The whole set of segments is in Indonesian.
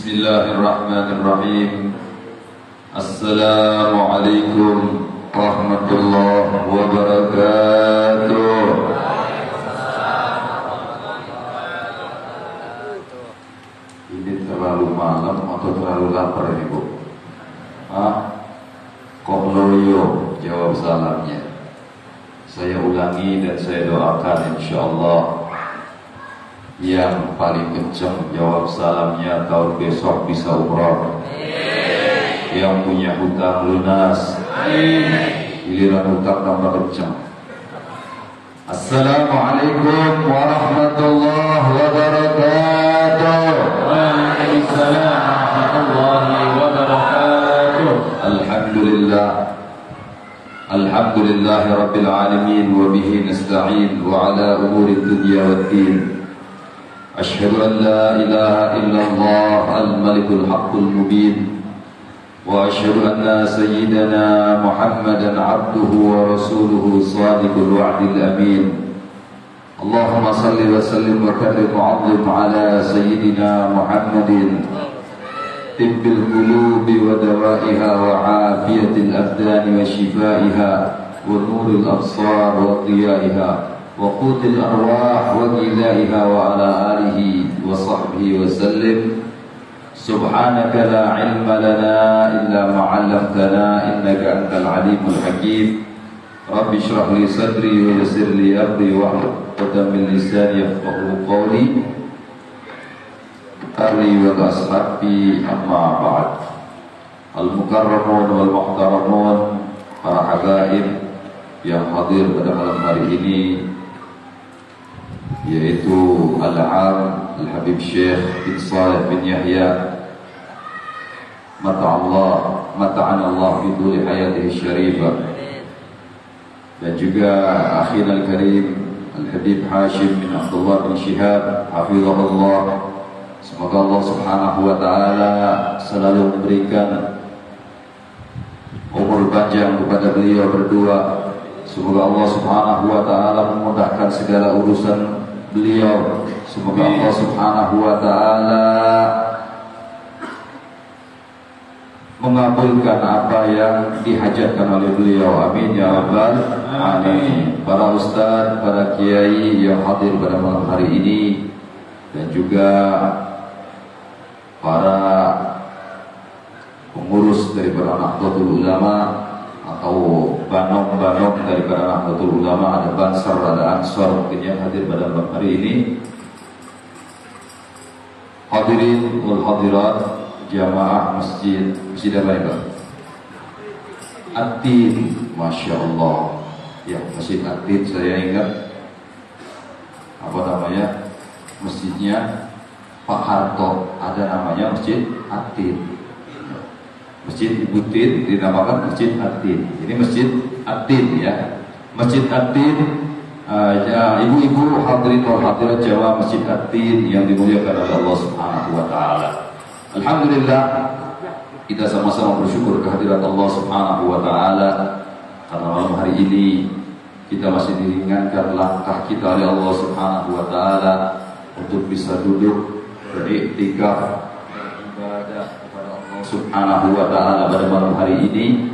Bismillahirrahmanirrahim. Assalamualaikum warahmatullahi wabarakatuh. Ini terlalu malam atau terlalu lapar ini, Bu? Komloyo jawab salamnya. Saya ulangi dan saya doakan insyaallah yang paling kencang jawab salamnya tahun besok bisa umrah. Yang punya hutang lunas. Giliran hutang tambah kencang. Assalamualaikum warahmatullahi wabarakatuh. Waalaikumsalam warahmatullahi wabarakatuh. Alhamdulillahi rabbil alamin wa bihi nasta'in wa ala umuri dunya waddin. Asyhadu an la ilaha illallah al-malikul haqqul mubin wa asyhadu anna sayyidana Muhammadan abduhu wa rasuluhu sadiqul wa'dil amin. Allahumma salli wa sallim wa karim wa 'azzim ala sayyidina Muhammadin tibbil qulubi wa dawaiha wa 'afiyatil abdani wa shifaiha wa nuril absar wa diyaiha wa qutil arwah wa ghidaiha wa ala alihi wa sahbihi wa sallim. Subhanaka la ilma lana illa ma 'allamtana innaka antal alimul hakim. Rabbi shrah li sadri wa yassir li amri wahlul 'uqdatam min lisani yafqahu qawli. Wa ashabi amma ba'd. Al-mukarramun wal muhtaramun, para habaib yang hadir pada malam hari ini, yaitu Al-Am Al-Habib Syekh bin Saleh bin Yahya mata'ana Allah fi dhuli hayatihi syarifah, dan juga akhina al-karim Al-Habib Hashim bin Abdullah bin Shihab hafizahullah. Semoga Allah subhanahu wa ta'ala selalu memberikan umur panjang kepada beliau berdua. Semoga Allah subhanahu wa ta'ala memudahkan segala urusan beliau. Semoga Allah subhanahu wa ta'ala mengabulkan apa yang dihajatkan oleh beliau. Amin ya rabbal alamin. Para ustaz, para kiai yang hadir pada malam hari ini, dan juga para pengurus daripada Nahdlatul Ulama atau banok-banok daripada Nahdlatul Ulama, ada Bansar, ada Ansar mungkin yang hadir pada malam hari ini. Hadirin wal hadirat jamaah masjid apa ya? At-Tin, Masya Allah. Ya, Masjid At-Tin, saya ingat apa namanya masjidnya Pak Harto, ada namanya Masjid At-Tin. Masjid Ibu Tin dinamakan Masjid At-Tin. Ini Masjid At-Tin ya. Masjid At-Tin, ibu-ibu hadirin wal hadirat jamaah Masjid At-Tin yang dimuliakan oleh Allah Subhanahu wa taala. Alhamdulillah, kita sama-sama bersyukur kehadirat Allah Subhanahu wa taala karena malam hari ini kita masih diringankan langkah kita oleh Allah Subhanahu wa taala untuk bisa duduk beriktikaf ibadah kepada Allah Subhanahu wa taala pada malam hari ini,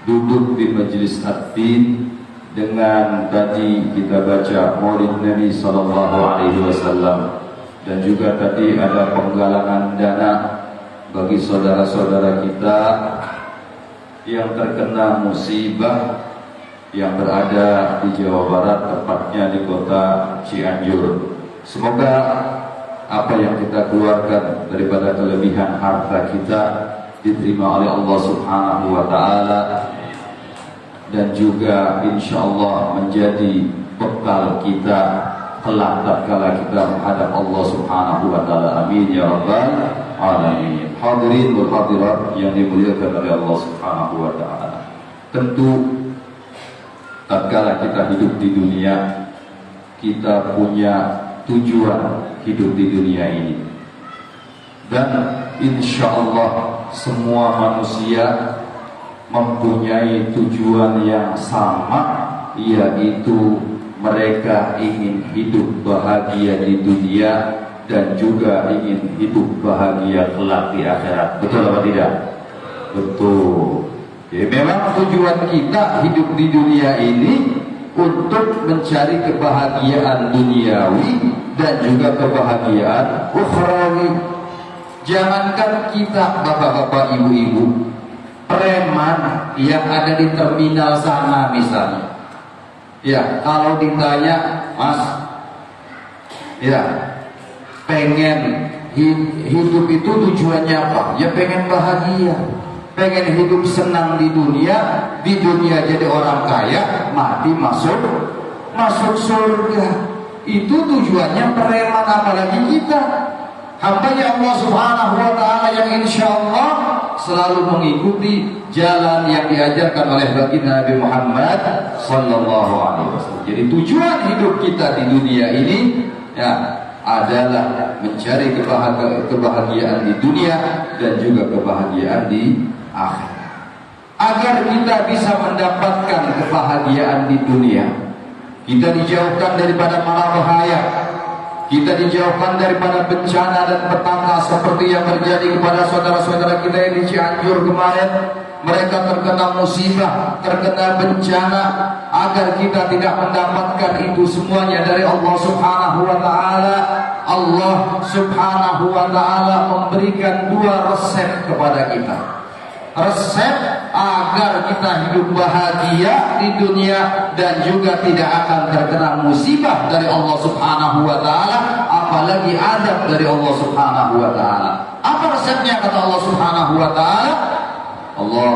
duduk di Majelis At-Tin dengan tadi kita baca Maulid Nabi sallallahu alaihi wasallam, dan juga tadi ada penggalangan dana bagi saudara-saudara kita yang terkena musibah yang berada di Jawa Barat, tepatnya di kota Cianjur. Semoga apa yang kita keluarkan daripada kelebihan harta kita diterima oleh Allah Subhanahu wa ta'ala, dan juga insyaallah menjadi bekal kita kelak tatkala kita menghadap Allah Subhanahu wa ta'ala. Amin ya rabbal alamin. Hadirin wal hadirat yang dimuliakan oleh Allah Subhanahu wa ta'ala, tentu tatkala kita hidup di dunia, kita punya tujuan hidup di dunia ini, dan insya Allah semua manusia mempunyai tujuan yang sama, yaitu mereka ingin hidup bahagia di dunia dan juga ingin hidup bahagia kelak di akhirat. Betul apa tidak? Betul. Ya, memang tujuan kita hidup di dunia ini untuk mencari kebahagiaan duniawi dan juga kebahagiaan ukhrawi. Jangankan kita bapak-bapak, ibu-ibu, preman yang ada di terminal sana misalnya, ya kalau ditanya, Mas, ya pengen hidup itu tujuannya apa? Ya pengen bahagia, pengen hidup senang di dunia jadi orang kaya, mati masuk surga. Itu tujuannya preman, apalagi kita hamba-Nya Allah Subhanahu wa taala yang insyaallah selalu mengikuti jalan yang diajarkan oleh baginda Nabi Muhammad sallallahu alaihi wasallam. Jadi tujuan hidup kita di dunia ini ya adalah mencari kebahagiaan di dunia dan juga kebahagiaan di akhirat. Agar kita bisa mendapatkan kebahagiaan di dunia, kita dijauhkan daripada mara bahaya, kita dijauhkan daripada bencana dan petaka seperti yang terjadi kepada saudara-saudara kita yang di Cianjur kemarin. Mereka terkena musibah, terkena bencana. Agar kita tidak mendapatkan itu semuanya dari Allah Subhanahu wa ta'ala, Allah Subhanahu wa ta'ala memberikan dua resep kepada kita. Resep agar kita hidup bahagia di dunia dan juga tidak akan terkena musibah dari Allah Subhanahu wa ta'ala, apalagi adab dari Allah Subhanahu wa ta'ala. Apa resepnya kata Allah Subhanahu wa ta'ala? Allah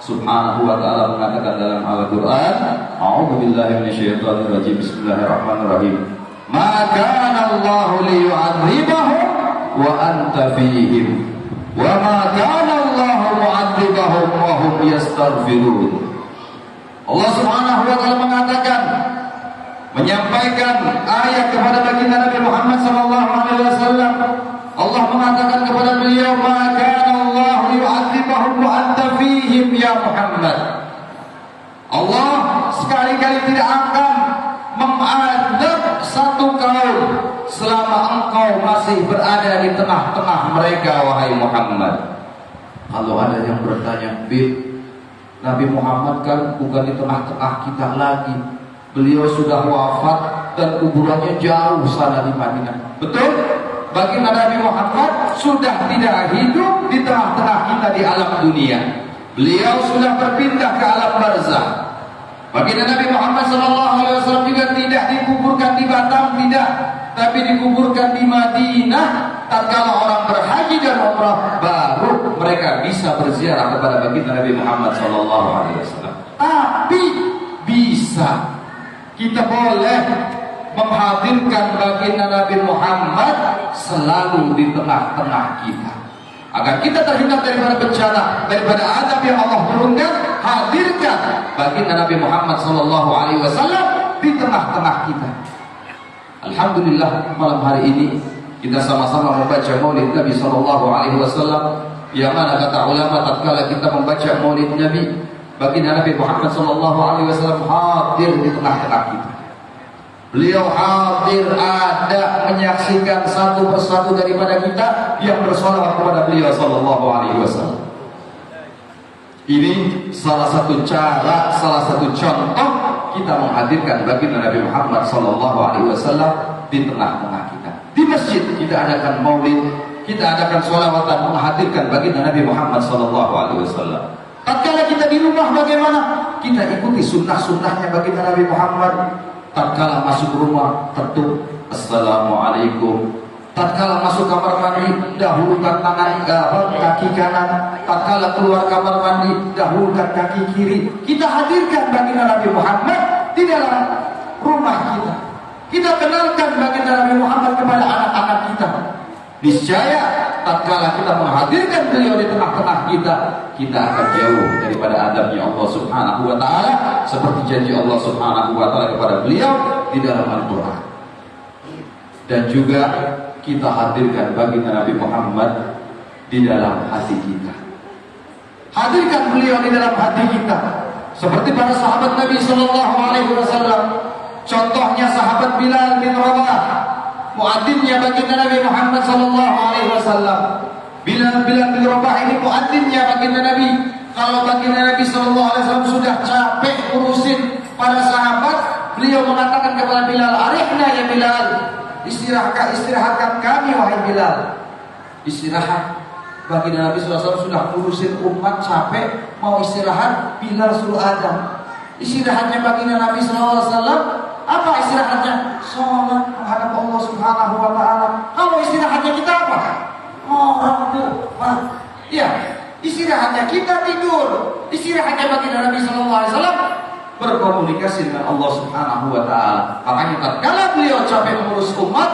Subhanahu wa ta'ala mengatakan dalam Al-Quran, A'udzu billahi minasyaitonir rajim, Bismillahirrahmanirrahim. Ma kana Allahu liyu'adzibahum wa anta fihim wa ma kana Allahu mu'adzibahum wa hum yastaghfirun. Allah Subhanahu wa ta'ala mengatakan, menyampaikan ayat kepada baginda Nabi Muhammad sallallahu alaihi wasallam. Allah mengatakan kepada beliau, ma kana Allahu liyu'adzibahum wa anta fihim ya Muhammad. Allah sekali-kali tidak akan mengadab satu kaum selama engkau masih berada di tengah-tengah mereka, wahai Muhammad. Kalau ada yang bertanya, Nabi Muhammad kan bukan di tengah-tengah kita lagi, beliau sudah wafat dan kuburannya jauh sana di Madinah. Betul? Baginda Nabi Muhammad sudah tidak hidup di tengah-tengah kita di alam dunia. Beliau sudah berpindah ke alam barzakh. Baginda Nabi Muhammad SAW juga tidak dikuburkan di Batam, tidak, tapi dikuburkan di Madinah. Tatkala orang berhaji dan umrah, baru mereka bisa berziarah kepada baginda Nabi Muhammad SAW. Tapi bisa kita boleh menghadirkan baginda Nabi Muhammad selalu di tengah-tengah kita, agar kita terhindar daripada bencana, daripada azab yang Allah turunkan. Hadirkan baginda Nabi Muhammad SAW di tengah-tengah kita. Alhamdulillah, malam hari ini kita sama-sama membaca Maulid Nabi SAW. Yang mana kata ulama, tatkala kita membaca Maulid Nabi, baginda Nabi Muhammad SAW hadir di tengah-tengah kita. Beliau hadir, ada, menyaksikan satu persatu daripada kita yang bersolawat kepada beliau sallallahu alaihi wasallam. Ini salah satu cara, salah satu contoh kita menghadirkan baginda Nabi Muhammad sallallahu alaihi wasallam di tengah-tengah kita. Di masjid kita adakan maulid, kita adakan sholawatan menghadirkan baginda Nabi Muhammad sallallahu alaihi wasallam. Tatkala kita di rumah bagaimana? Kita ikuti sunnah-sunnahnya baginda Nabi Muhammad. Tatkala masuk rumah, ketuk Assalamualaikum. Tatkala masuk kamar mandi, dahulukan kaki kanan. Tatkala keluar kamar mandi, dahulukan kaki kiri. Kita hadirkan baginda Nabi Muhammad di dalam rumah kita. Kita kenalkan baginda Nabi Muhammad kepada anak-anak kita. Niscaya tatkala kita menghadirkan beliau di tengah-tengah kita, kita akan jauh daripada adabnya Allah Subhanahu wa ta'ala, seperti janji Allah Subhanahu wa ta'ala kepada beliau di dalam Al-Quran. Dan juga kita hadirkan baginda Nabi Muhammad di dalam hati kita. Hadirkan beliau di dalam hati kita, seperti para sahabat Nabi SAW. Contohnya sahabat Bilal bin Rabah. muadzinnya baginda Nabi Muhammad sallallahu alaihi wasallam. Bilal bin Rabah ini muadzinnya baginda Nabi. Kalau baginda Nabi sallallahu alaihi wasallam sudah capek urusin para sahabat, beliau mengatakan kepada Bilal, "Arihna ya Bilal." Istirahatkan kami wahai Bilal. Istirahat. Baginda Nabi sallallahu alaihi wasallam sudah urusin umat capek, mau istirahat, Bilal suruh adzan. Istirahatnya baginda Nabi sallallahu alaihi wasallam apa istirahatnya? Salat menghadap Allah Subhanahu wa taala. Kalau istirahatnya kita apa? Orang lupa. Ya, istirahatnya kita tidur. Istirahatnya baginda Nabi sallallahu alaihi wasallam berkomunikasi dengan Allah Subhanahu wa taala. Makanya tatkala beliau capek mengurus umat,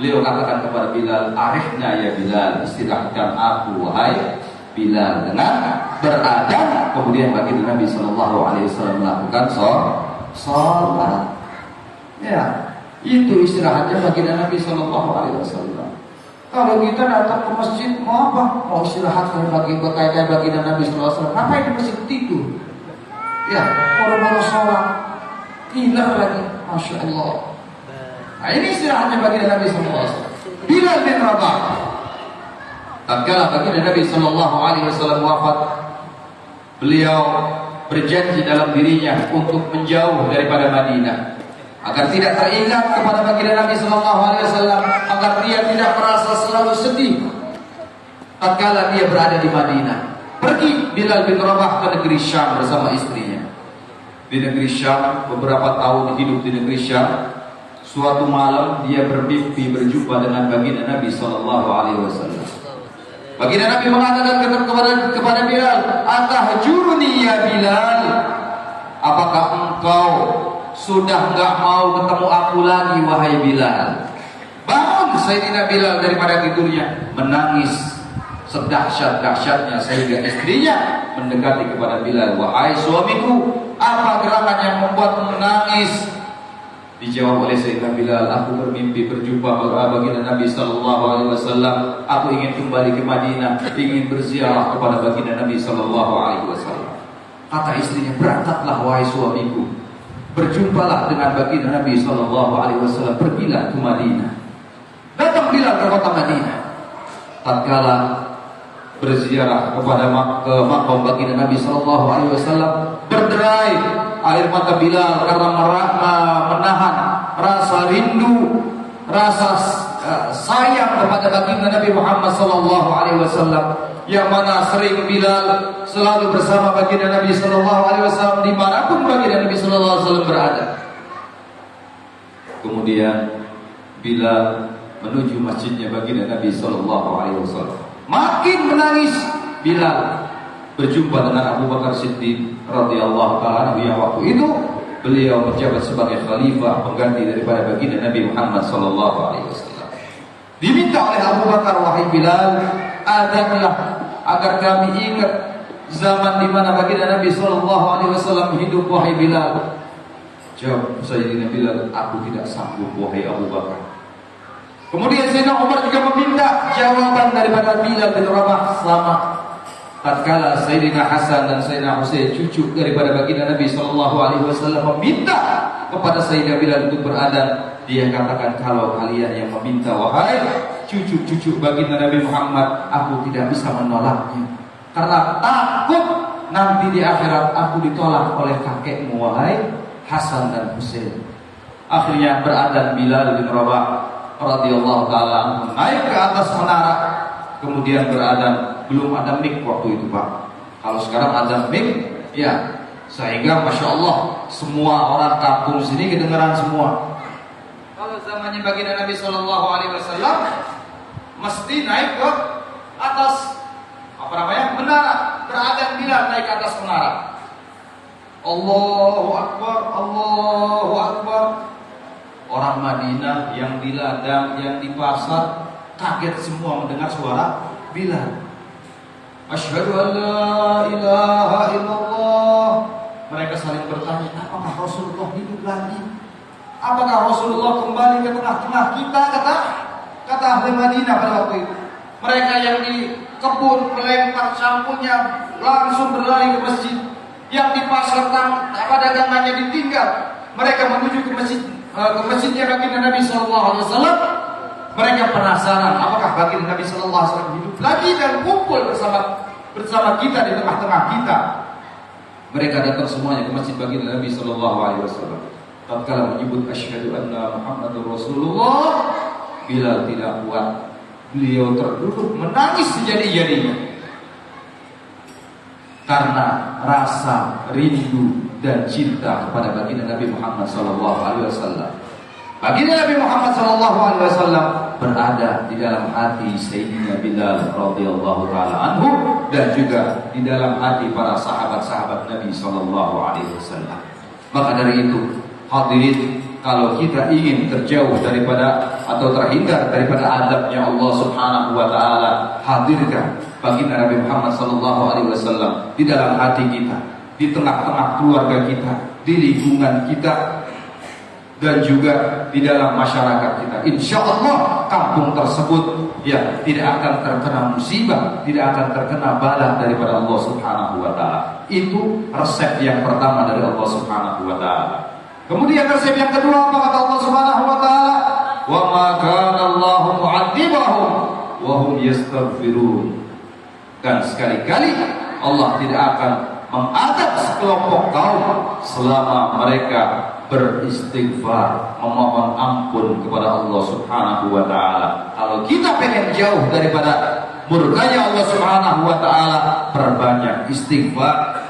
beliau katakan kepada Bilal, "Arihna ya Bilal, istirahatkan aku wahai Bilal." Dengan beradab, kemudian baginda Nabi sallallahu alaihi wasallam melakukan salat. Ya, itu istirahatnya baginda Nabi sallallahu alaihi wasallam. Kalau kita datang ke masjid mau apa? Mau istirahat kayak baginda Nabi sallallahu alaihi wasallam. Ngapain di masjid tidur? Ya, baru sholat, tidur lagi, masya Allah. Nah, ini istirahatnya baginda Nabi sallallahu alaihi wasallam. Bilal bin Rabah, tatkala baginda Nabi sallallahu alaihi wasallam wafat, beliau berjanji dalam dirinya untuk menjauh daripada Madinah, agar tidak teringat kepada baginda Nabi sallallahu alaihi wasallam, agar dia tidak merasa selalu sedih tatkala dia berada di Madinah. Pergi Bilal bin Rabah ke negeri Syam bersama istrinya. Di negeri Syam, beberapa tahun hidup di negeri Syam. Suatu malam dia bermimpi berjumpa dengan baginda Nabi sallallahu alaihi wasallam. Baginda Nabi mengatakan kepada Bilal, "Atahjuruni ya Bilal? Apakah engkau sudah enggak mau ketemu aku lagi wahai Bilal?" Bangun Sayyidina Bilal daripada tidurnya, menangis sedahsyat-dahsyatnya sehingga istrinya mendekati kepada Bilal, "Wahai suamiku, apa gerakan yang membuatmu menangis?" Dijawab oleh Sayyidina Bilal, "Aku bermimpi berjumpa baginda Nabi sallallahu alaihi wasallam. Aku ingin kembali ke Madinah, ingin berziarah kepada baginda Nabi sallallahu alaihi wasallam." Kata istrinya, "Berangkatlah wahai suamiku, berjumpalah dengan baginda Nabi sallallahu alaihi wasallam, pergilah ke Madinah." Datang Bilal ke kota Madinah. Tatkala berziarah kepada makam baginda Nabi sallallahu alaihi wasallam, berderai air mata Bilal karena menahan rasa rindu, rasa sayang kepada baginda Nabi Muhammad sallallahu alaihi wasallam, yang mana sering Bilal selalu bersama baginda Nabi sallallahu alaihi wasallam dimanapun baginda Nabi sallallahu alaihi wasallam berada. Kemudian Bilal menuju masjidnya baginda Nabi sallallahu alaihi wasallam. Makin menangis Bilal berjumpa dengan Abu Bakar Siddiq radhiyallahu taala yang waktu itu beliau menjabat sebagai khalifah pengganti daripada baginda Nabi Muhammad sallallahu alaihi wasallam. Diminta oleh Abu Bakar, "Wahai Bilal, adzanlah agar kami ingat zaman di mana baginda Nabi sallallahu alaihi wasallam hidup wahai Bilal." Jawab Sayyidina Bilal, "Aku tidak sanggup wahai Abu Bakar." Kemudian Sayyidina Umar juga meminta jawaban daripada Bilal bin Rabah sama. Tatkala Sayyidina Hasan dan Sayyidina Husain, cucu daripada baginda Nabi sallallahu alaihi wasallam, meminta kepada Sayyidina Bilal untuk beradzan, dia katakan, "Kalau kalian yang meminta wahai cucu-cucu baginda Nabi Muhammad, aku tidak bisa menolaknya, karena takut nanti di akhirat aku ditolak oleh kakekmu wahai Hasan dan Husain." Akhirnya beradzan Bilal bin Rabah radhiyallahu taala naik ke atas menara, kemudian beradzan. Belum ada mic waktu itu, Pak. Kalau sekarang ada mic, ya, sehingga masya Allah semua orang kampung sini kedengaran semua. Kalau zamannya baginda Nabi sallallahu alaihi wasallam mesti naik ke atas menara, beradzan Bilal naik ke atas menara. Allahu Akbar, Allahu Akbar. Orang Madinah yang di ladang, yang di pasar kaget semua mendengar suara Bilal. Asyhadu an la ilaha illallah. Mereka saling bertanya, apakah Rasulullah hidup lagi? Apakah Rasulullah kembali ke tengah-tengah kita? Kata ahli Madinah pada waktu itu. Mereka yang di kebun melempar sampulnya langsung berlari ke masjid. Yang di pasar dagangannya ditinggal. mereka menuju ke masjidnya baginda Nabi sallallahu alaihi wasallam. Mereka penasaran apakah baginda Nabi sallallahu alaihi wasallam hidup lagi dan kumpul bersama kita di tengah-tengah kita. Mereka datang semuanya ke masjid baginda Nabi sallallahu alaihi wasallam. Tatkala menyebut asyhadu anna Muhammadur Rasulullah, Bilal tidak kuat. Beliau terduduk menangis sejadi-jadinya karena rasa rindu dan cinta kepada baginda Nabi Muhammad sallallahu alaihi wasallam. Baginda Nabi Muhammad sallallahu alaihi wasallam berada di dalam hati Sayyidina Bilal radhiyallahu taala anhu dan juga di dalam hati para sahabat-sahabat Nabi sallallahu alaihi wasallam. Maka dari itu, hadirin, kalau kita ingin terjauh daripada atau terhindar daripada adabnya Allah Subhanahu wa taala, hadirkan baginda Nabi Muhammad sallallahu alaihi wasallam di dalam hati kita, di tengah-tengah keluarga kita, di lingkungan kita, dan juga di dalam masyarakat kita. Insya Allah kampung tersebut ya tidak akan terkena musibah, tidak akan terkena bala daripada Allah Subhanahu wa taala. Itu resep yang pertama dari Allah Subhanahu wa taala. Kemudian resep yang kedua apa kata Allah Subhanahu wa taala? Wa ma kana Allahu mu'adzibahum wa hum yastaghfirun. Dan sekali-kali Allah tidak akan mengadab sekelompok kaum selama mereka beristighfar, memohon ampun kepada Allah Subhanahu wa taala. Kalau kita pengen jauh daripada murkanya Allah Subhanahu wa taala, perbanyak istighfar.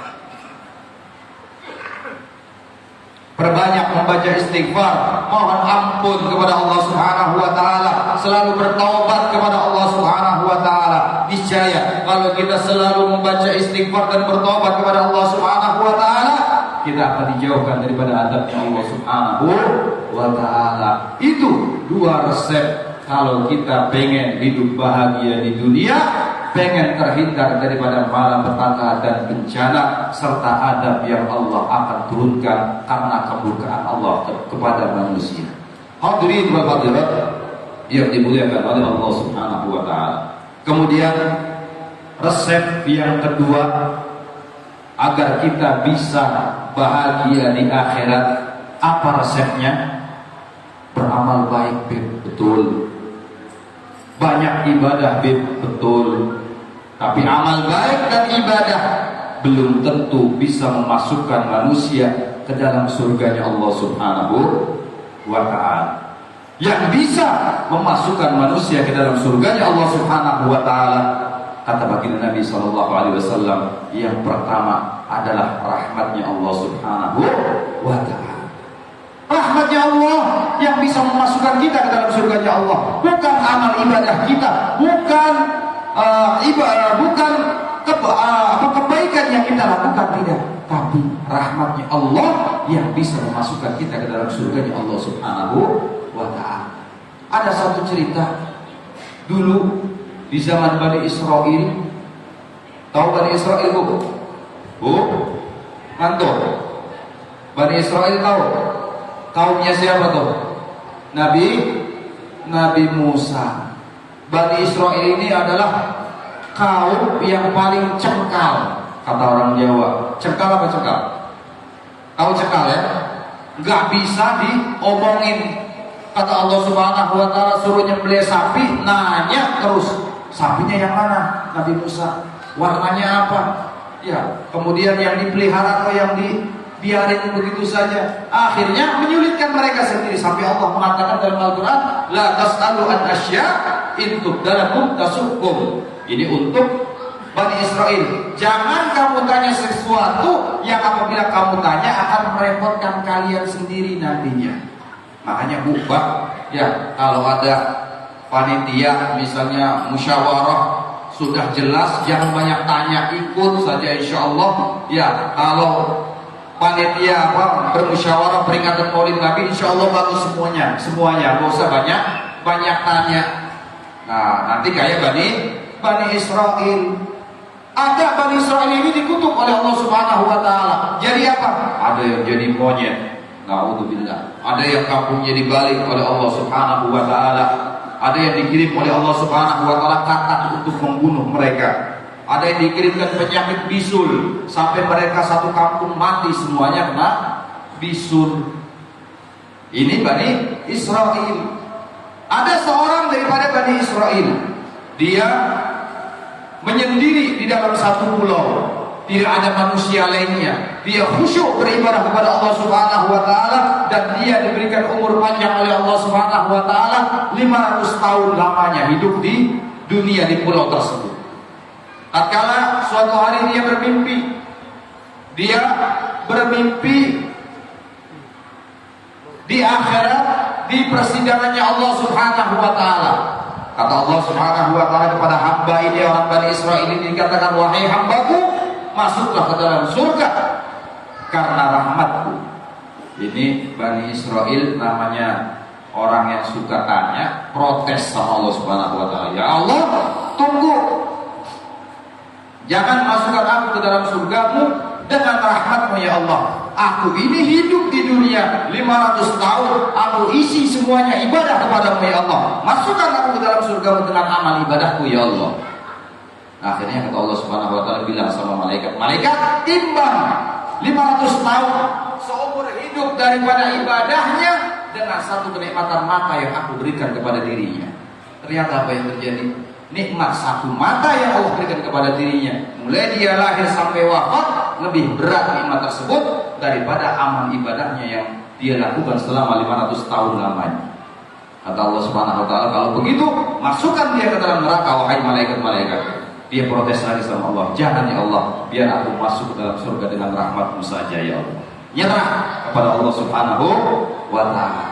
Perbanyak membaca istighfar, mohon ampun kepada Allah Subhanahu wa taala, selalu bertaubat kepada Allah Subhanahu wa taala. Niscaya kalau kita selalu membaca istighfar dan bertaubat kepada Allah Subhanahu wa taala, kita akan dijauhkan daripada adabnya Allah Subhanahu wa taala. Itu dua resep kalau kita pengen hidup bahagia di dunia, pengen terhindar daripada malapetaka dan bencana, serta adab yang Allah akan turunkan karena kemurkaan Allah kepada manusia. Hadirin wa hadirat yang dimuliakan oleh Allah Subhanahu wa taala. Kemudian resep yang kedua agar kita bisa bahagia di akhirat, apa resepnya? Beramal baik, betul. Banyak ibadah, betul. Tapi amal baik dan ibadah belum tentu bisa memasukkan manusia ke dalam surganya Allah Subhanahu wa ta'ala. Yang bisa memasukkan manusia ke dalam surganya Allah Subhanahu wa ta'ala, kata baginda Nabi SAW, yang pertama adalah rahmatnya Allah Subhanahu wa ta'ala. Rahmatnya Allah yang bisa memasukkan kita ke dalam surganya Allah, bukan amal ibadah kita, bukan kebaikan yang kita lakukan, tidak, tapi rahmatnya Allah yang bisa memasukkan kita ke dalam surganya Allah Subhanahu wa ta'ala. Ada satu cerita dulu di zaman Bani Israel. Tahu Bani Israel bu? Ngantuk. Bani Israel tahu? Kaumnya siapa tuh? Nabi Musa. Bani Israel ini adalah kaum yang paling cengkal, kata orang Jawa. Cengkal apa cengkal? Tahu cengkal ya? Gak bisa diomongin. Kata Allah Subhanahu wa ta'ala suruh nyembelih sapi, nanya terus, sapinya yang mana? Nabi Musa, warnanya apa? Ya, kemudian yang dipelihara atau yang dibiarin begitu saja. Akhirnya menyulitkan mereka sendiri, sampai Allah mengatakan dalam Al-Quran, la tas'alu an asya in tubdalakum tasukkum. Ini untuk Bani Israel. Jangan kamu tanya sesuatu yang apabila kamu tanya akan merepotkan kalian sendiri nantinya. Makanya ya, kalau ada panitia misalnya musyawarah sudah jelas, jangan banyak tanya, ikut saja insya Allah. Ya, kalau panitia bermusyawarah peringatan Maulid Nabi, insya Allah bagus semuanya, nggak usah banyak tanya. Nah, nanti kayak Bani Israel. Ada Bani Israel ini dikutuk oleh Allah Subhanahu wa ta'ala. Jadi apa? Ada yang jadi monyet, na'udzubillah. Ada yang kampungnya dibalik oleh Allah Subhanahu wa ta'ala. Ada yang dikirim oleh Allah Subhanahu wa ta'ala katak untuk membunuh mereka. Ada yang dikirimkan penyakit bisul sampai mereka satu kampung mati semuanya kena bisul. Ini Bani Israel. Ada seorang daripada Bani Israel, dia menyendiri di dalam satu pulau, tidak ada manusia lainnya. Dia khusyuk beribadah kepada Allah Subhanahu wa taala, dan dia diberikan umur panjang oleh Allah Subhanahu wa taala, 500 tahun lamanya hidup di dunia di pulau tersebut. Tatkala suatu hari dia bermimpi di akhirat, di persidangannya Allah Subhanahu wa taala. Kata Allah Subhanahu wa taala kepada hamba ini, orang Bani Israel ini, dikatakan, wahai hambaku, masuklah ke dalam surga karena rahmatku. Ini Bani Israel namanya orang yang suka tanya, protes sama Allah Subhanahu wa taala. Ya Allah, tunggu, jangan masukkan aku ke dalam surgamu dengan rahmatmu ya Allah. Aku ini hidup di dunia 500 tahun, aku isi semuanya ibadah kepadamu ya Allah. Masukkan aku ke dalam surgamu dengan amal ibadahku ya Allah. Akhirnya kata Allah Subhanahu wa taala bilang sama malaikat, malaikat, timbang 500 tahun seumur hidup daripada ibadahnya dengan satu kenikmatan mata yang aku berikan kepada dirinya. Ternyata apa yang terjadi? Nikmat satu mata yang Allah berikan kepada dirinya, mulai dia lahir sampai wafat, lebih berat nikmat tersebut daripada amal ibadahnya yang dia lakukan selama 500 tahun lamanya. Kata Allah Subhanahu wa taala, kalau begitu masukkan dia ke dalam neraka wahai malaikat-malaikat. Dia protes lagi sama Allah, jangan ya Allah, biar aku masuk ke dalam surga dengan rahmatmu saja ya Allah. Nyerah kepada Allah Subhanahu wa taala.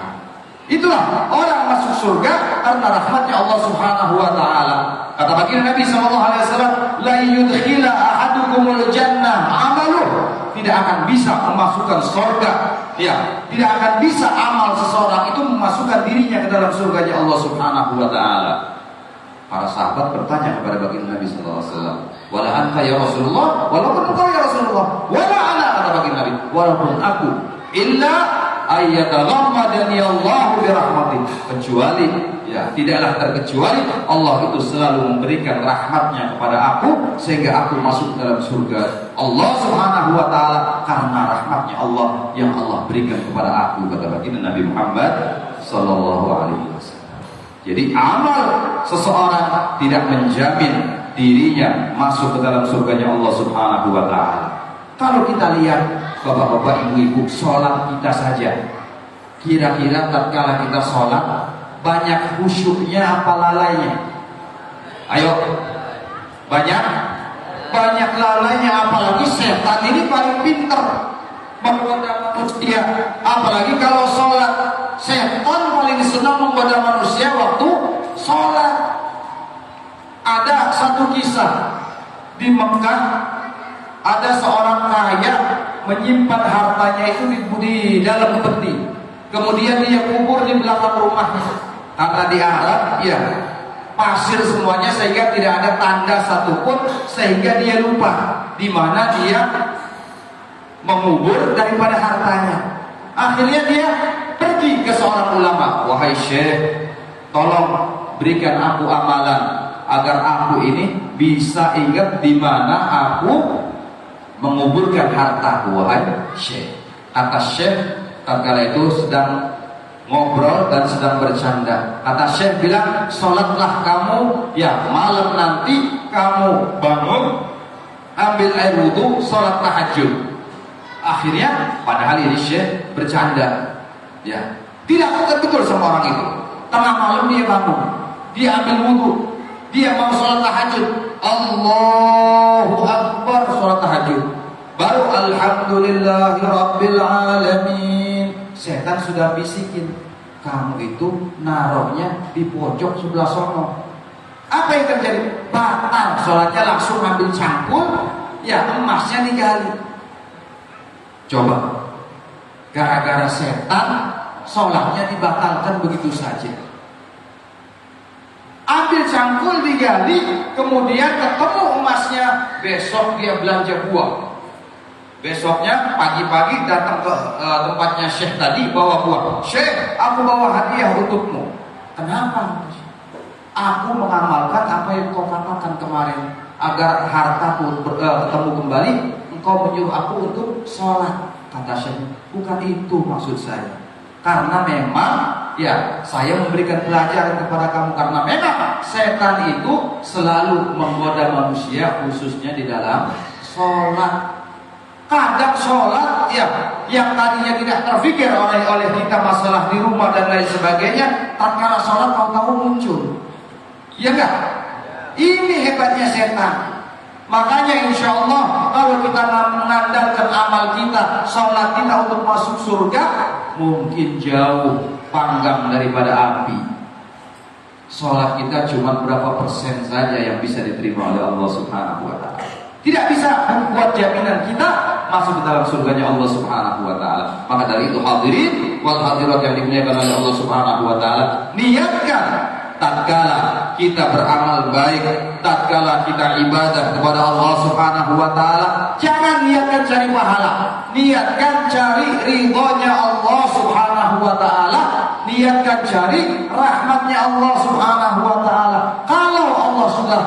Itulah orang masuk surga karena rahmatnya Allah Subhanahu wa taala. Kata baginda Nabi sallallahu alaihi wasallam, la yudkhila ahadukumul jannah amaluh. Tidak akan bisa memasukkan surga. Ya, tidak akan bisa amal seseorang itu memasukkan dirinya ke dalam surganya Allah Subhanahu wa taala. Para sahabat bertanya kepada baginda Nabi sallallahu alaihi wasallam, "Wala anta ya Rasulullah?" Walaupun engkau ya Rasulullah. "Wala ana," kata baginda Nabi, "walaupun aku, illa ayyataghammadani Allahu birahmatih." Kecuali, ya, tidaklah terkecuali Allah itu selalu memberikan rahmatnya kepada aku sehingga aku masuk dalam surga Allah Subhanahu wa taala karena rahmatnya Allah yang Allah berikan kepada aku, kata baginda Nabi Muhammad sallallahu alaihi wasallam. Jadi amal seseorang tidak menjamin dirinya masuk ke dalam surganya Allah Subhanahu wa taala. Kalau kita lihat bapak-bapak, ibu-ibu, sholat kita saja, kira-kira tatkala kita sholat banyak khusyuknya apa lalainya? Ayo, banyak lalainya, apalagi setan ini paling pinter menggoda manusia. Apalagi kalau sholat, setan paling senang menggoda manusia waktu sholat. Ada satu kisah di Mekah, ada seorang kaya menyimpan hartanya itu di dalam peti, kemudian dia kubur di belakang rumahnya. Karena di Arab, ya, pasir semuanya sehingga tidak ada tanda satupun, sehingga dia lupa di mana dia mengubur daripada hartanya. Akhirnya dia pergi ke seorang ulama, wahai syekh, tolong berikan aku amalan agar aku ini bisa ingat di mana aku menguburkan hartaku, wahai syekh. Kata syekh tatkala itu sedang ngobrol dan sedang bercanda. Kata syekh bilang, sholatlah kamu, ya, malam nanti kamu bangun, ambil air wudu, sholat tahajud. Akhirnya padahal ini syekh bercanda, ya, tidak betul sama orang itu. Tengah malam dia bangun, dia ambil wudu, dia mau sholat tahajud. Allahu Akbar, sholat tahajud. Baru alhamdulillahi rabbil alamin. Setan sudah bisikin, kamu itu naruhnya di pojok sebelah sono. Apa yang terjadi? Batal sholatnya, langsung ambil cangkul, ya, emasnya digali. Coba, gara-gara setan sholatnya dibatalkan begitu saja. Ambil cangkul digali, kemudian ketemu emasnya. Besok dia belanja buah. Besoknya pagi-pagi datang ke tempatnya syekh tadi, bawa buah. Syekh, aku bawa hadiah untukmu. Kenapa? Aku mengamalkan apa yang kau katakan kemarin, agar hartaku ketemu kembali. Engkau menyuruh aku untuk sholat. Kata syekh, bukan itu maksud saya. Karena memang ya saya memberikan pelajaran kepada kamu karena memang setan itu selalu menggoda manusia khususnya di dalam sholat. Kadang sholat ya yang tadinya tidak terfikir oleh kita masalah di rumah dan lain sebagainya, tatkala sholat tahu-tahu muncul. Ya enggak? Ini hebatnya setan. Makanya insya Allah kalau kita mengandalkan amal kita, sholat kita untuk masuk surga, mungkin jauh panggang daripada api. Sholat kita cuma berapa persen saja yang bisa diterima oleh Allah Subhanahu wa Ta'ala. Tidak bisa membuat jaminan kita masuk ke dalam surganya Allah Subhanahu wa Ta'ala. Maka dari itu hadirin wal hadirat yang dimuliakan oleh Allah Subhanahu wa Ta'ala, niatkan tatkala kita beramal baik, tatkala kita ibadah kepada Allah Subhanahu wa Ta'ala, jangan niatkan cari pahala, niatkan cari ridhonya Allah Subhanahu wa Ta'ala, niatkan cari rahmatnya Allah Subhanahu wa Ta'ala. Kalau Allah sudah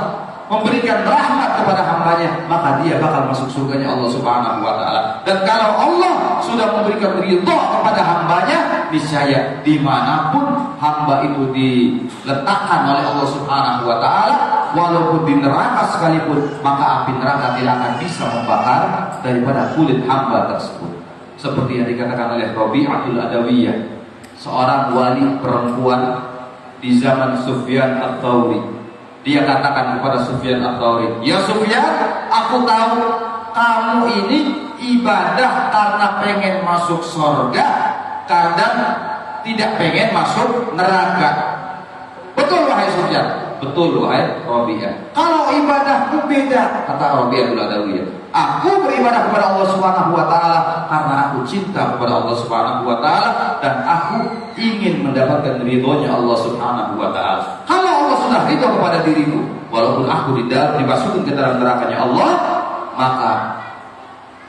memberikan rahmat kepada hambanya, maka dia bakal masuk surganya Allah Subhanahu wa Ta'ala. Dan kalau Allah sudah memberikan ridho kepada hambanya, niscaya dimanapun hamba itu diletakkan oleh Allah Subhanahu wa Ta'ala, walaupun di neraka sekalipun, maka api neraka tidak akan bisa membakar daripada kulit hamba tersebut. Seperti yang dikatakan oleh Rabi'atul Adawiyah, seorang wali perempuan di zaman Sufyan Ats-Tsauri. Dia katakan kepada Sufyan Ats-Tsauri, "Ya Sufyan, aku tahu kamu ini ibadah karena pengen masuk surga, kadang tidak pengen masuk neraka. Betul wahai Sufyan?" "Betul wahai Rabi'ah." "Kalau ibadahku beda," kata Rabi'atul Adawiyah, "aku beribadah kepada Allah Subhanahu wa Ta'ala karena aku cinta kepada Allah Subhanahu wa Ta'ala dan aku ingin mendapatkan ridhonya Allah Subhanahu wa Ta'ala. Kalau Allah sudah ridho kepada diriku, walaupun aku dimasukin ke dalam nerakanya Allah, maka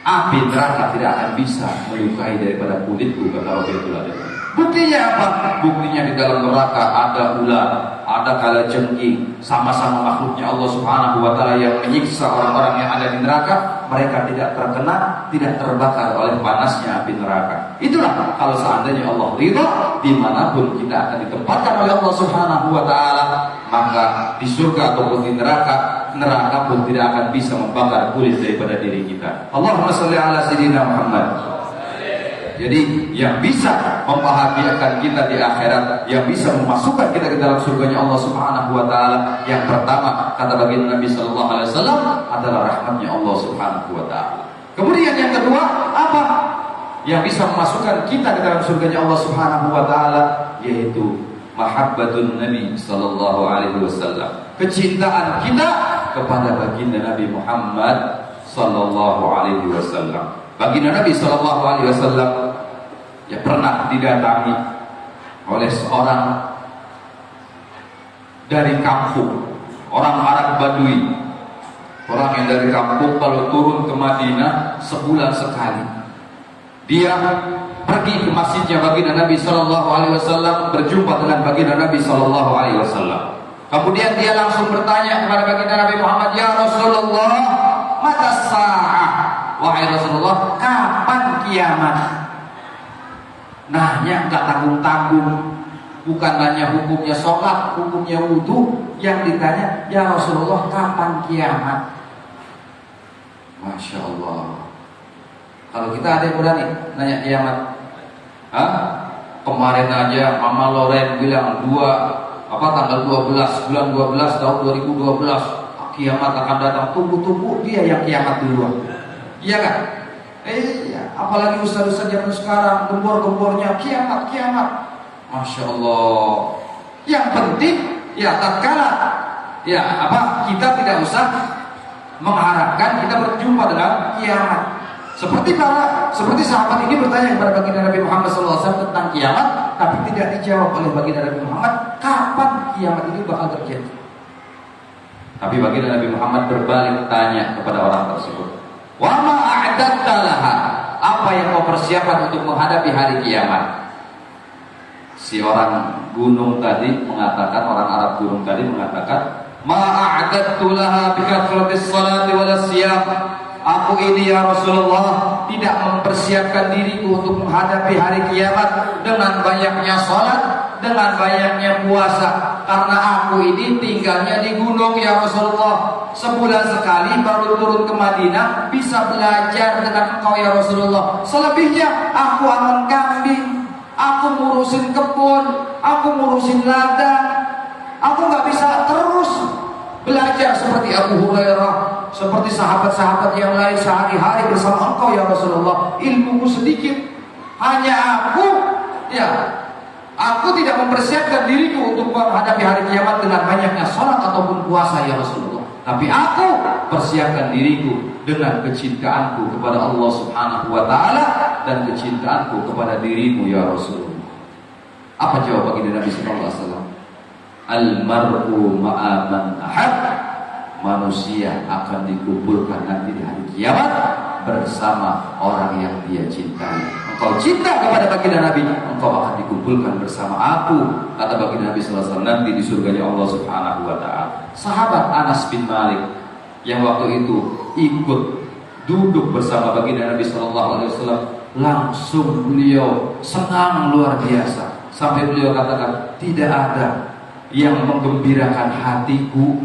api neraka tidak akan bisa melukai daripada kulitku," kata Rabi'atul Adawiyah. Buktinya apa? Buktinya di dalam neraka ada ular, ada kalajengking, sama-sama makhluknya Allah Subhanahu wa Ta'ala yang menyiksa orang-orang yang ada di neraka. Mereka tidak terkena, tidak terbakar oleh panasnya api neraka. Itulah kalau seandainya Allah ridha, dimanapun kita akan ditempatkan oleh Allah Subhanahu wa Ta'ala, maka di surga ataupun di neraka, neraka pun tidak akan bisa membakar kulit daripada diri kita. Allahumma shalli ala sayyidina Muhammad. Jadi yang bisa membahagiakan kita di akhirat, yang bisa memasukkan kita ke dalam surganya Allah Subhanahu wa Ta'ala, yang pertama kata baginda Nabi sallallahu alaihi wasallam adalah rahmatnya Allah Subhanahu wa Ta'ala. Kemudian yang kedua apa? Yang bisa memasukkan kita ke dalam surganya Allah Subhanahu wa Ta'ala, yaitu mahabbatun Nabi sallallahu alaihi wasallam. Kecintaan kita kepada baginda Nabi Muhammad sallallahu alaihi wasallam. Baginda Nabi sallallahu alaihi wasallam ya pernah didatangi oleh seorang dari kampung, orang Arab Badui. Orang yang dari kampung kalau turun ke Madinah sebulan sekali. Dia pergi ke masjidnya baginda Nabi sallallahu alaihi wasallam, berjumpa dengan baginda Nabi sallallahu alaihi wasallam. Kemudian dia langsung bertanya kepada baginda Nabi Muhammad, "Ya Rasulullah, mata sa'ah?" Wahai Rasulullah, kapan kiamat? Nanya enggak tanggung-tanggung. Bukan nanya hukumnya sholat, hukumnya wudu. Yang ditanya, "Ya Rasulullah, kapan kiamat?" Masya Allah. Kalau kita ada yang berani nanya kiamat, kemarin aja Mama Loren bilang tanggal 12 bulan 12 tahun 2012 kiamat akan datang. Tunggu dia yang kiamat duluan. Iya kan? Iya. Apalagi ustaz-ustaz zaman sekarang gembor-gembornya kiamat. Masya Allah. Yang penting ya tatkala kita tidak usah mengharapkan kita berjumpa dengan kiamat. Seperti sahabat ini bertanya kepada baginda Nabi Muhammad SAW tentang kiamat, tapi tidak dijawab oleh baginda Nabi Muhammad kapan kiamat ini bakal terjadi. Tapi baginda Nabi Muhammad berbalik tanya kepada orang tersebut, "Wa ma a'dadta laha?" Apa yang kau persiapkan untuk menghadapi hari kiamat? Si orang gunung tadi mengatakan, orang Arab gunung tadi mengatakan, "Ma a'dadtu laha bi kathratis salati wal siyam." aku ini ya Rasulullah tidak mempersiapkan diriku untuk menghadapi hari kiamat dengan banyaknya sholat, dengan banyaknya puasa, karena aku ini tinggalnya di gunung ya Rasulullah. Sebulan sekali baru turun ke Madinah, bisa belajar dengan engkau ya Rasulullah. Selebihnya aku aman kambing, aku ngurusin kebun, aku ngurusin ladang. Aku gak bisa terus belajar seperti Abu Hurairah, seperti sahabat-sahabat yang lain sehari-hari bersama engkau ya Rasulullah. Ilmuku sedikit, hanya aku tidak mempersiapkan diriku untuk menghadapi hari kiamat dengan banyaknya sholat ataupun puasa ya Rasulullah. Tapi aku persiapkan diriku dengan kecintaanku kepada Allah Subhanahu wa Ta'ala dan kecintaanku kepada dirimu ya Rasulullah. Apa jawab baginda Nabi sallallahu alaihi wasallam? Al-mar'u ma'a man ahab. Manusia akan dikumpulkan nanti di hari kiamat bersama orang yang dia cintai. Engkau cinta kepada baginda Nabi, engkau akan dikumpulkan bersama aku, kata baginda Nabi sallallahu alaihi wasallam, nanti di surganya Allah Subhanahu wa Ta'ala. Sahabat Anas bin Malik yang waktu itu ikut duduk bersama baginda Nabi sallallahu alaihi wasallam, langsung beliau senang luar biasa sampai beliau katakan, tidak ada yang menggembirakan hatiku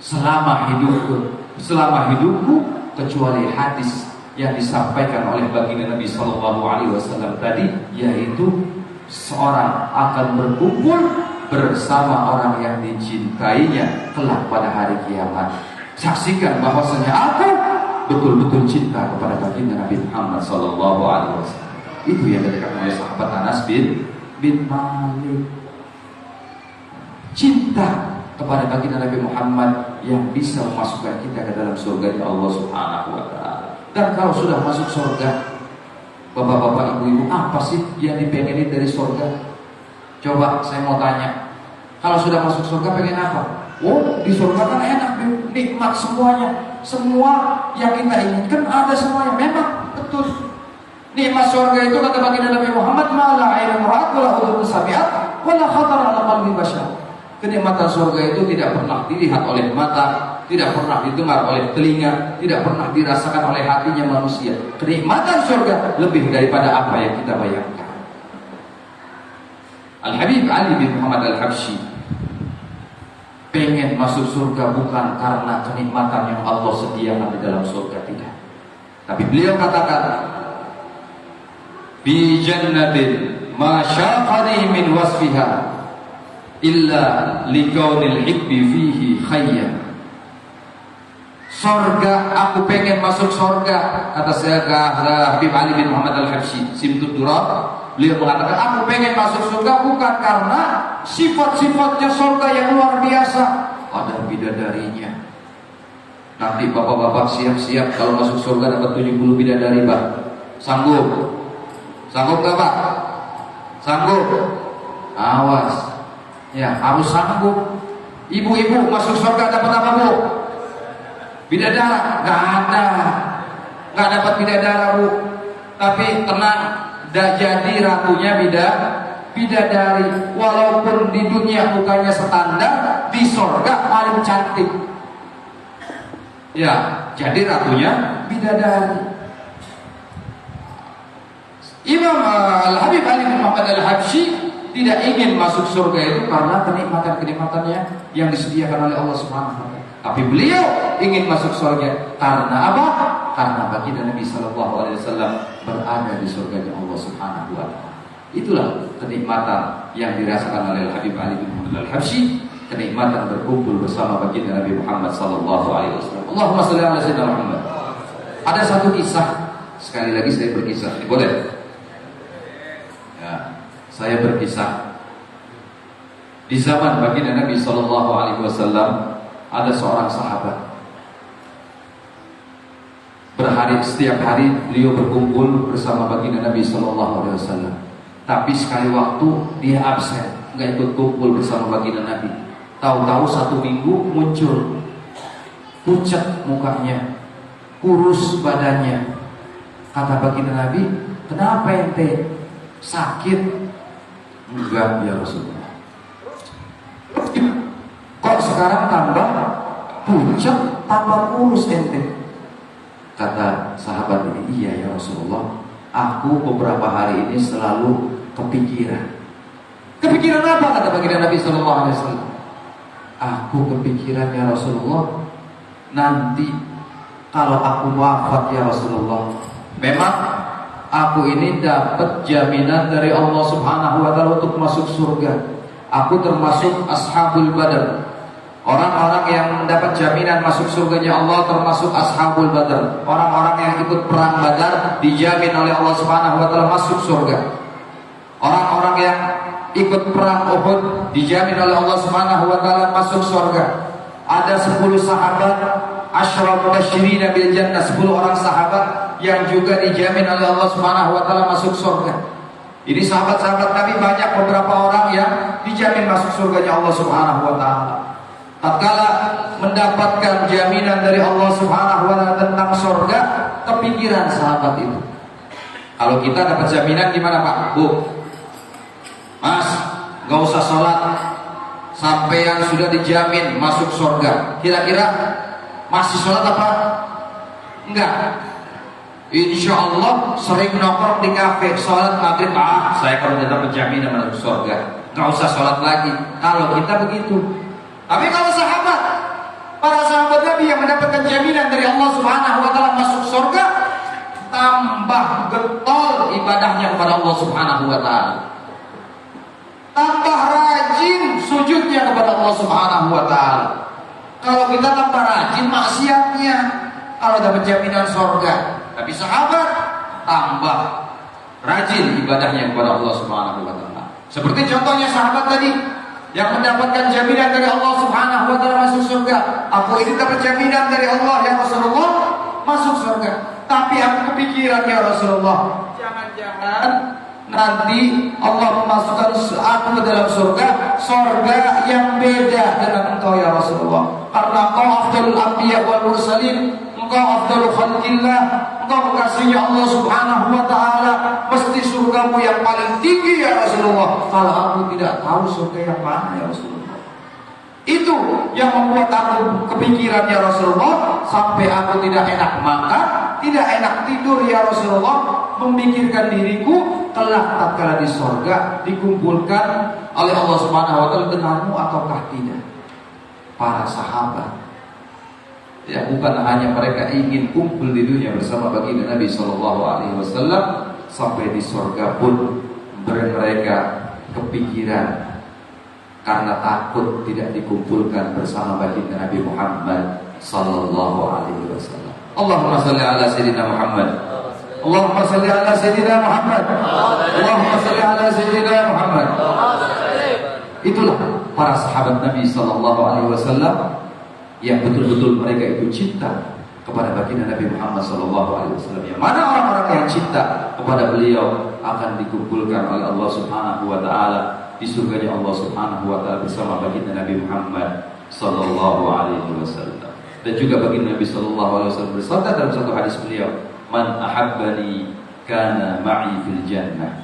selama hidupku kecuali hadis yang disampaikan oleh baginda Nabi sallallahu alaihi wasallam tadi, yaitu seorang akan berkumpul bersama orang yang dicintainya kelak pada hari kiamat. Saksikan bahwasanya aku betul-betul cinta kepada baginda Nabi Muhammad sallallahu alaihi wasallam. Itu yang dikatakan oleh sahabat Anas bin Malik. Cinta kepada baginda Nabi Muhammad yang bisa memasukkan kita ke dalam surga Allah Subhanahu wa Ta'ala. Dan kalau sudah masuk surga, bapak-bapak, ibu-ibu, apa sih yang dipengenin dari surga? Coba saya mau tanya, kalau sudah masuk surga pengen apa? Oh, di surga kan enak, nikmat semuanya. Semua yang kita inginkan ada semuanya. Memang betul. Nikmat surga itu kata baginda Nabi Muhammad, mala ainun ra'at wala udhun sami'at wala khatara ala qalbi bashar. Kenikmatan surga itu tidak pernah dilihat oleh mata, tidak pernah didengar oleh telinga, tidak pernah dirasakan oleh hatinya manusia. Kenikmatan surga lebih daripada apa yang kita bayangkan. Al-Habib Ali bin Muhammad Al-Habsyi pengen masuk surga bukan karena kenikmatan yang Allah sediakan di dalam surga, tidak. Tapi beliau katakan, bi jannatin ma syaqani min wasfiha illa likaunil hibbi fihi khayyan. Surga, aku pengen masuk surga, kata saya Habib Ali bin Muhammad Al-Habsyi Simtud Durat. Beliau mengatakan, aku pengen masuk surga bukan karena sifat-sifatnya surga yang luar biasa, ada bidadarinya. Nanti bapak-bapak siap-siap kalau masuk surga dapat 70 bidadari, Pak. Sanggup? Sanggup gak, Pak? Sanggup? Awas. Ya, harus sanggup. Ibu-ibu masuk surga dapat apa, Bu? Bidadara? Gak ada. Gak dapat bidadara, Bu. Tapi tenang, jadi ratunya bidadari. Walaupun di dunia mukanya standar, di surga paling cantik. Ya, jadi ratunya bidadari. Imam Al-Habib Ali bin Muhammad Al-Habsyi tidak ingin masuk surga itu karena kenikmatan-kenikmatannya yang disediakan oleh Allah Subhanahu wa Ta'ala. Tapi beliau ingin masuk surga karena apa? Karena baginda Nabi sallallahu alaihi wasallam berada di surganya Allah Subhanahu wa Ta'ala. Itulah kenikmatan yang dirasakan oleh Habib Ali bin Muhammad Al-Habsyi, kenikmatan berkumpul bersama baginda Nabi Muhammad sallallahu alaihi wasallam. Allahumma shalli ala sayyidina Muhammad. Ada satu kisah, sekali lagi saya berkisah, boleh? Ya. Saya berkisah di zaman baginda Nabi sallallahu alaihi wasallam ada seorang sahabat. Setiap hari beliau berkumpul bersama baginda Nabi sallallahu alaihi wasallam. Tapi sekali waktu dia absen, enggak ikut kumpul bersama baginda Nabi. Tahu-tahu satu minggu muncul, pucat mukanya, kurus badannya. Kata baginda Nabi, "Kenapa ente? Sakit?" "Enggak ya Rasulullah." "Kok sekarang tambah pucat, tambah kurus ente?" Kata sahabat ini, iya ya Rasulullah, aku beberapa hari ini selalu kepikiran. Kepikiran apa? Kata baginda Nabi Sallallahu Alaihi Wasallam. Aku kepikiran ya Rasulullah, nanti kalau aku wafat ya Rasulullah, memang aku ini dapat jaminan dari Allah Subhanahu Wa Taala untuk masuk surga. Aku termasuk ashabul badar, orang-orang yang mendapat jaminan masuk surganya Allah, termasuk ashabul badar, orang-orang yang ikut perang Badar dijamin oleh Allah Subhanahu Wa Taala masuk surga. Orang-orang yang ikut perang Uhud dijamin oleh Allah Subhanahu Wa Taala masuk surga. Ada 10 sahabat Asyraf Basyirin bil Jannah, 10 orang sahabat yang juga dijamin oleh Allah Subhanahu Wa Taala masuk surga. Ini sahabat-sahabat Nabi banyak beberapa orang yang dijamin masuk surganya Allah Subhanahu Wa Taala. Tatkala mendapatkan jaminan dari Allah Subhanahu Wa Taala tentang surga, kepikiran sahabat itu. Kalau kita dapat jaminan gimana Pak? Bu, Mas, gak usah sholat sampai yang sudah dijamin masuk surga. Kira-kira masih sholat apa? Enggak. Insya Allah sering nongkrong di kafe, sholat maghrib, saya kalau sudah dapat jaminan masuk surga, gak usah sholat lagi. Kalau kita begitu. Tapi kalau sahabat, para sahabat Nabi yang mendapatkan jaminan dari Allah Subhanahu Wa Taala masuk surga, tambah getol ibadahnya kepada Allah Subhanahu Wa Taala. Tambah rajin sujudnya kepada Allah Subhanahu Wa Taala. Kalau kita tambah rajin maksiatnya, kalau dapat jaminan surga. Tapi sahabat tambah rajin ibadahnya kepada Allah Subhanahu Wa Taala. Seperti contohnya sahabat tadi yang mendapatkan jaminan dari Allah Subhanahu Wa Taala masuk surga. Aku ini dapat jaminan dari Allah ya Rasulullah masuk surga. Tapi aku kepikiran ya Rasulullah, jangan-jangan nanti Allah memasukkan aku ke dalam surga yang beda dengan engkau ya Rasulullah. Karena engkau afdalul anbiya wal mursalin, engkau afdalul khalqillah, engkau kekasihnya Allah Subhanahu Wa Taala, mesti surgamu yang paling tinggi ya Rasulullah. Kalau aku tidak tahu surga yang mana ya Rasulullah, itu yang membuat aku kepikiran ya Rasulullah, sampai aku tidak enak makan, tidak enak tidur ya Rasulullah, memikirkan diriku telah tatkala di surga dikumpulkan oleh Allah Subhanahu Wa Taala denganmu ataukah tidak. Para sahabat, ya bukan hanya mereka ingin kumpul di dunia bersama baginda Nabi Sallallahu Alaihi Wasallam, sampai di surga pun mereka kepikiran karena takut tidak dikumpulkan bersama baginda Nabi Muhammad Sallallahu Alaihi Wasallam. Allahumma salli ala Sayyidina Muhammad. Allahumma salli ala Sayyidina Muhammad. Allahumma salli ala Sayyidina Muhammad. Itulah para sahabat Nabi Sallallahu Alaihi Wasallam yang betul-betul mereka itu cinta kepada baginda Nabi Muhammad Sallallahu Alaihi Wasallam. Yang mana orang-orang yang cinta kepada beliau akan dikumpulkan oleh Allah Subhanahu Wa Taala di surganya Allah Subhanahu Wa Taala bersama baginda Nabi Muhammad Sallallahu Alaihi Wasallam. Dan juga baginda Nabi Sallallahu Alaihi Wasallam bersabda dalam satu hadis beliau, "Man ahabbani kana ma'i fil jannah."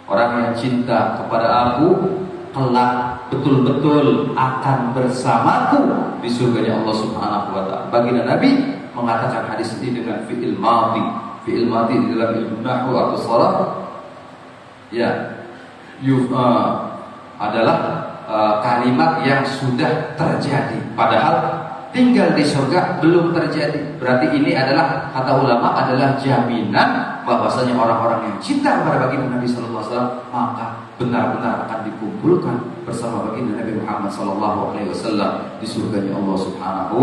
Orang yang cinta kepada aku kelak betul-betul akan bersamaku di surganya Allah Subhanahu Wa Taala. Baginda Nabi mengatakan hadis ini dengan fi'il madhi. Fi'il madhi di dalam ilmu nahwu atau sharaf ya adalah kalimat yang sudah terjadi, padahal tinggal di surga belum terjadi. Berarti ini adalah, kata ulama, adalah jaminan bahwasanya orang-orang yang cinta kepada baginda Nabi Sallallahu Alaihi Wasallam maka benar-benar akan dikumpulkan bersama baginda Nabi Muhammad Sallallahu Alaihi Wasallam di surganya Allah Subhanahu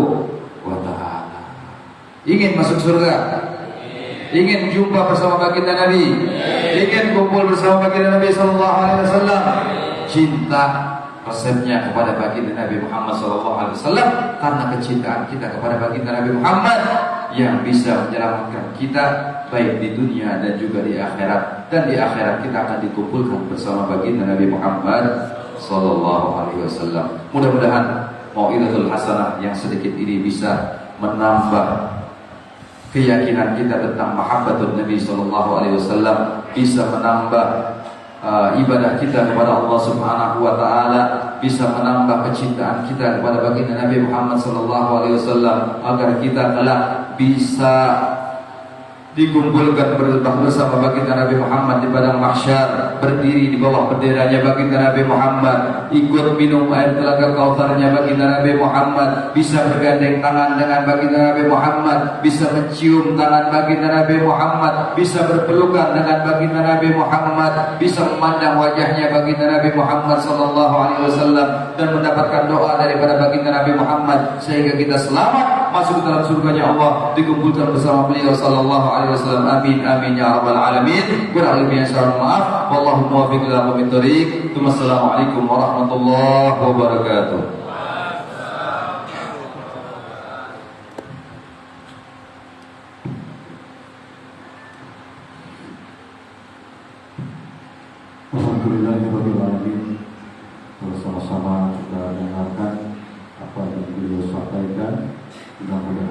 Wa Taala. Ingin masuk surga? Ingin jumpa bersama baginda Nabi? Ingin kumpul bersama baginda Nabi Sallallahu Alaihi Wasallam? Cinta resepnya kepada baginda Nabi Muhammad SAW, karena kecintaan kita kepada baginda Nabi Muhammad yang bisa menyelamatkan kita baik di dunia dan juga di akhirat. Dan di akhirat kita akan dikumpulkan bersama baginda Nabi Muhammad SAW. Mudah-mudahan mau'izatul hasanah yang sedikit ini bisa menambah keyakinan kita tentang mahabbatun Nabi SAW, bisa menambah ibadah kita kepada Allah Subhanahu Wa Taala, bisa menambah kecintaan kita kepada baginda Nabi Muhammad SAW, agar kita kelak bisa dikumpulkan bersama baginda Nabi Muhammad di padang mahsyar, berdiri di bawah benderanya baginda Nabi Muhammad, ikut minum air telaga Kautsarnya baginda Nabi Muhammad, bisa bergandeng tangan dengan baginda Nabi Muhammad, bisa mencium tangan baginda Nabi Muhammad, bisa berpelukan dengan baginda Nabi Muhammad, bisa memandang wajahnya baginda Nabi Muhammad sallallahu alaihi wasallam dan mendapatkan doa daripada baginda Nabi Muhammad sehingga kita selamat masuk ke dalam surganya Allah, dikumpulkan bersama beliau sallallahu alaihi wasallam. Amin amin ya rabbal alamin. Kurang lebihnya saya maaf. Wallahu muwaffiq ila aqwamit thoriq. Wassalamualaikum warahmatullahi wabarakatuh. Alhamdulillahirabbil alamin. Bersama-sama kita dengarkan apa yang beliau sampaikan. Mudah-mudahan